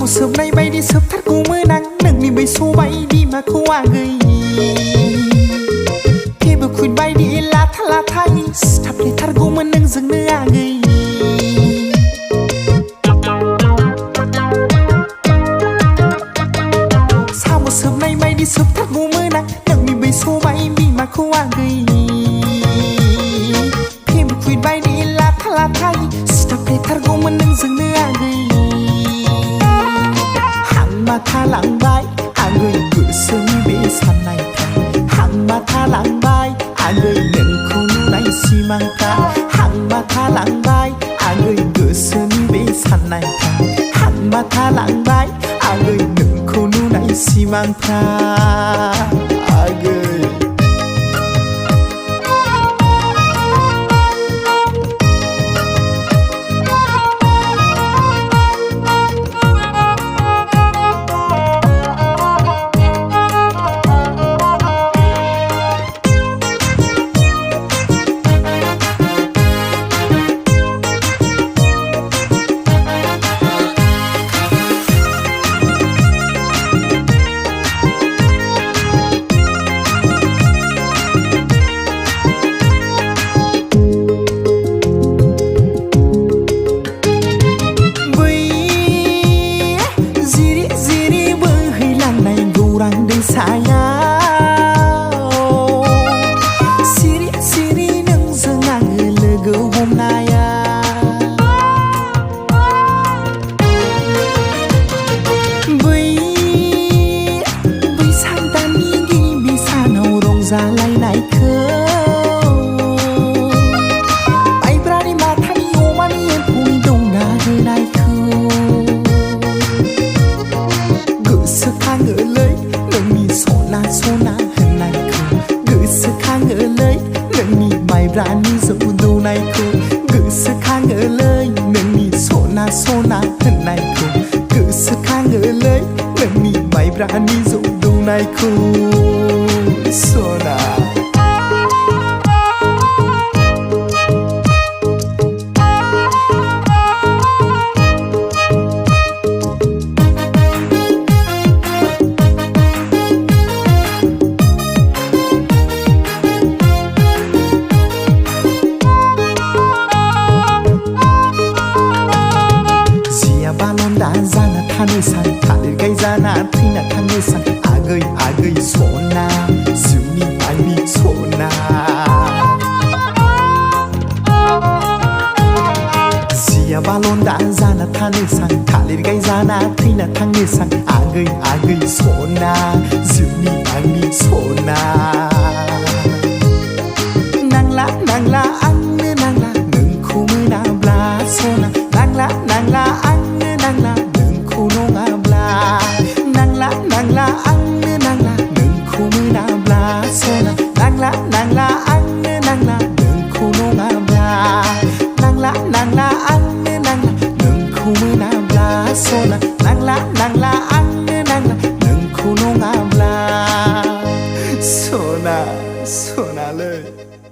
सोबनाय बायदि सोबथारगौमोन आं नोंनि बैसोआव बायदि माखौ आगै फेबुकुइट बायदि लाथा लाथायै सिथाबफ्लेथारगौमोन नोंजोंनो आगै साम' सोबनाय बायदि सोबथारगौमोन आं नोंनि बैसोआव बायदि माखौ आगै फेबुकुइट बायदि लाथा लाथायै सिथाबफ्लेथारगौमोन नोंजोंनो आगै थालांबाय आगै गोसोनि बे साननायफ्रा हांमा थालांबाय आगै नोंखौ नुनाय सिमांफ्रा हांमा थालांबाय आगै गोसोनि बे साननायफ्रा हांमा थालांबाय आगै नोंखौ नुनाय सिमांफ्रा आगै सिरि सिरि नोंजों आङो लोगो हमनाया बैसाग दाननि गिबि सानाव रंजालायनायखौ माइब्रानि माथानि अमानि एम्फौनि दौना होनायखौ गोसोखाङोलै सना सना होननायखौ गोसोखाङोलै नोंनि माइब्रानि जौ दौनायखौ गोसोखाङोलै नोंनि सना सना होननायखौ गोसोखाङोलै नोंनि माइब्रानि जौ दौनायखौ सना जाना थानो सान थालिर गायजाना थैना थांनो सान आगै आगै सना जिउनि आंनि सना जिया बालन्दा जाना थानो सान थालिर गायजाना थैना थांनो सान आगै आगै सना जिउनि आंनि सना